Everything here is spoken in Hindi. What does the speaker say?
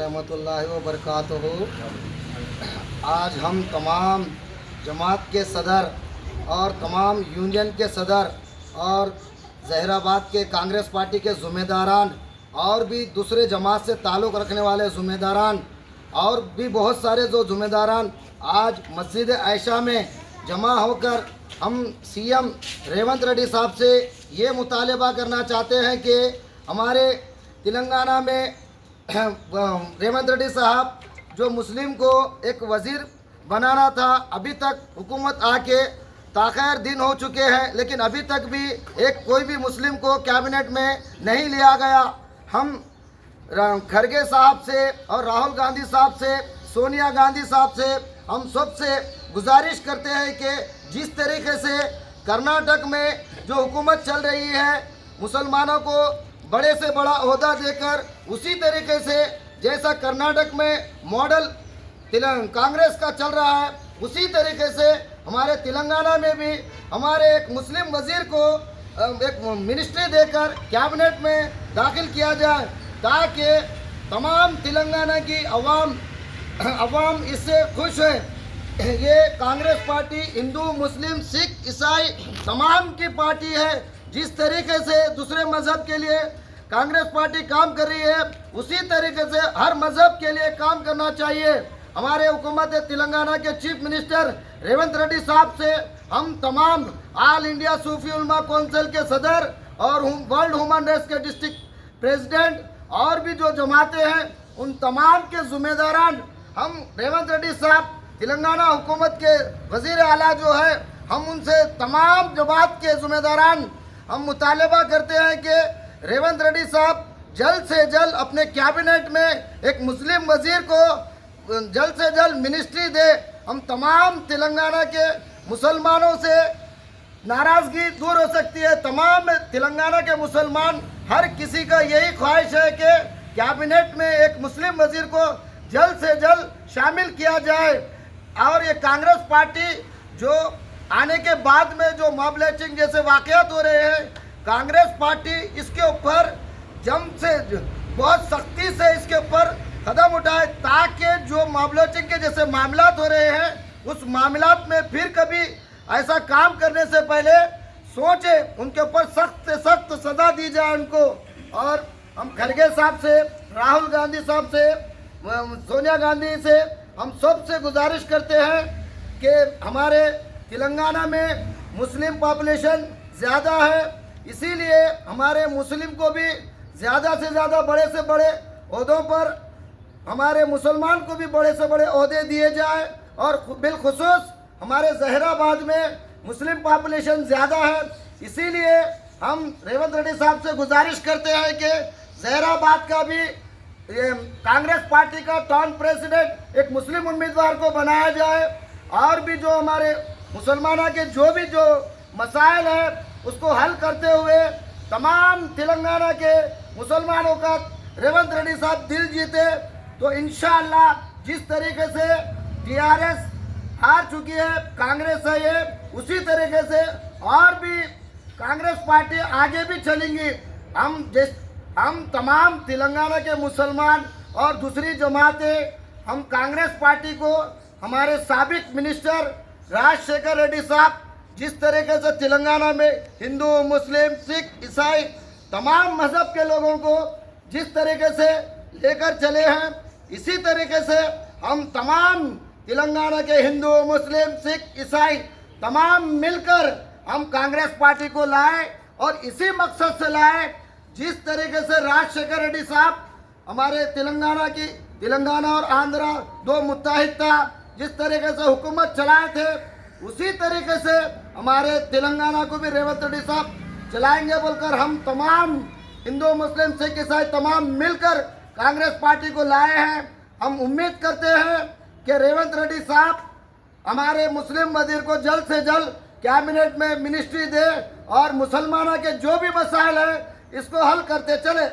वरहमतुल्लाहि व बरकातुहू। आज हम तमाम जमात के सदर और तमाम यूनियन के सदर और जहराबाद के कांग्रेस पार्टी के ज़िम्मेदारान और भी दूसरे जमात से ताल्लुक़ रखने वाले ज़िम्मेदारान और भी बहुत सारे जो ज़िम्मेदारान आज मस्जिद आयशा में जमा होकर हम सीएम रेवंत रेड्डी साहब से ये मुतालबा करना चाहते हैं कि हमारे तेलंगाना में रेवंत रेड्डी साहब जो मुस्लिम को एक वज़ीर बनाना था, अभी तक हुकूमत आके ताख़ैर दिन हो चुके हैं, लेकिन अभी तक भी एक कोई भी मुस्लिम को कैबिनेट में नहीं लिया गया। हम खरगे साहब से और राहुल गांधी साहब से, सोनिया गांधी साहब से हम सब से गुजारिश करते हैं कि जिस तरीके से कर्नाटक में जो हुकूमत चल रही है मुसलमानों को बड़े से बड़ा ओहदा देकर, उसी तरीके से जैसा कर्नाटक में मॉडल कांग्रेस का चल रहा है, उसी तरीके से हमारे तेलंगाना में भी हमारे एक मुस्लिम वज़ीर को एक मिनिस्ट्री देकर कैबिनेट में दाखिल किया जाए, ताकि तमाम तेलंगाना की अवाम इससे खुश है। ये कांग्रेस पार्टी हिंदू, मुस्लिम, सिख, ईसाई तमाम की पार्टी है। जिस तरीके से दूसरे मज़हब के लिए कांग्रेस पार्टी काम कर रही है, उसी तरीके से हर मज़हब के लिए काम करना चाहिए। हमारे हुकूमत तेलंगाना के चीफ मिनिस्टर रेवंत रेड्डी साहब से हम तमाम ऑल इंडिया सूफी उलमा काउंसिल के सदर और वर्ल्ड ह्यूमन राइट्स के डिस्ट्रिक्ट प्रेसिडेंट और भी जो जमातें हैं, उन तमाम के ज़िम्मेदारान हम रेवंत रेड्डी साहब तेलंगाना हुकूमत के वज़ीर आला जो है, हम उनसे तमाम जमात के ज़िम्मेदारान हम मुतालबा करते हैं कि रेवंत रेड्डी साहब जल्द से जल्द अपने कैबिनेट में एक मुस्लिम वज़ीर को जल्द से जल्द मिनिस्ट्री दे। हम तमाम तेलंगाना के मुसलमानों से नाराज़गी दूर हो सकती है। तमाम तेलंगाना के मुसलमान हर किसी का यही ख्वाहिश है कि कैबिनेट में एक मुस्लिम वज़ीर को जल्द से जल्द शामिल किया जाए। और ये कांग्रेस पार्टी जो आने के बाद में जो मॉब लिंचिंग जैसे वाक़यात हो रहे हैं, कांग्रेस पार्टी इसके ऊपर बहुत सख्ती से इसके ऊपर कदम उठाए, ताकि जो मॉब लिंचिंग के जैसे मामलात हो रहे हैं, उस मामलात में फिर कभी ऐसा काम करने से पहले सोचे, उनके ऊपर सख्त से सख्त सज़ा दी जाए उनको। और हम खरगे साहब से, राहुल गांधी साहब से, सोनिया गांधी से हम सब से गुजारिश करते हैं कि हमारे तेलंगाना में मुस्लिम पॉपुलेशन ज़्यादा है, इसीलिए हमारे मुस्लिम को भी ज़्यादा से ज़्यादा बड़े से बड़े ओहदों पर, हमारे मुसलमान को भी बड़े से बड़े ओहदे दिए जाए। और बिलखुसूस हमारे जहराबाद में मुस्लिम पॉपुलेशन ज़्यादा है, इसीलिए हम रेवंत रेड्डी साहब से गुजारिश करते हैं कि जहराबाद का भी कांग्रेस पार्टी का टाउन प्रेसिडेंट एक मुस्लिम उम्मीदवार को बनाया जाए, और भी जो हमारे मुसलमाना के जो मसाइल है उसको हल करते हुए तमाम तेलंगाना के मुसलमानों का रेवंत रेड्डी साहब दिल जीते, तो इंशाअल्लाह जिस तरीके से टीआरएस हार चुकी है, कांग्रेस है ये, उसी तरीके से और भी कांग्रेस पार्टी आगे भी चलेंगी। हम तमाम तेलंगाना के मुसलमान और दूसरी जमातें हम कांग्रेस पार्टी को, हमारे साबिक मिनिस्टर राजशेखर रेड्डी साहब जिस तरीके से तेलंगाना में हिंदू, मुस्लिम, सिख, ईसाई तमाम मज़हब के लोगों को जिस तरीके से लेकर चले हैं, इसी तरीके से हम तमाम तेलंगाना के हिंदू, मुस्लिम, सिख, ईसाई तमाम मिलकर हम कांग्रेस पार्टी को लाए, और इसी मकसद से लाए जिस तरीके से राजशेखर रेड्डी साहब हमारे तेलंगाना और आंध्रा दो मुत्तहिद था, जिस तरीके से हुकूमत चलाए थे, उसी तरीके से हमारे तेलंगाना को भी रेवंत रेड्डी साहब चलाएंगे बोलकर हम तमाम हिंदू, मुस्लिम, सिख, ईसाई तमाम मिलकर कांग्रेस पार्टी को लाए हैं। हम उम्मीद करते हैं कि रेवंत रेड्डी साहब हमारे मुस्लिम वज़ीर को जल्द से जल्द कैबिनेट में मिनिस्ट्री दे, और मुसलमानों के जो भी मसाइल हैं इसको हल करते चले।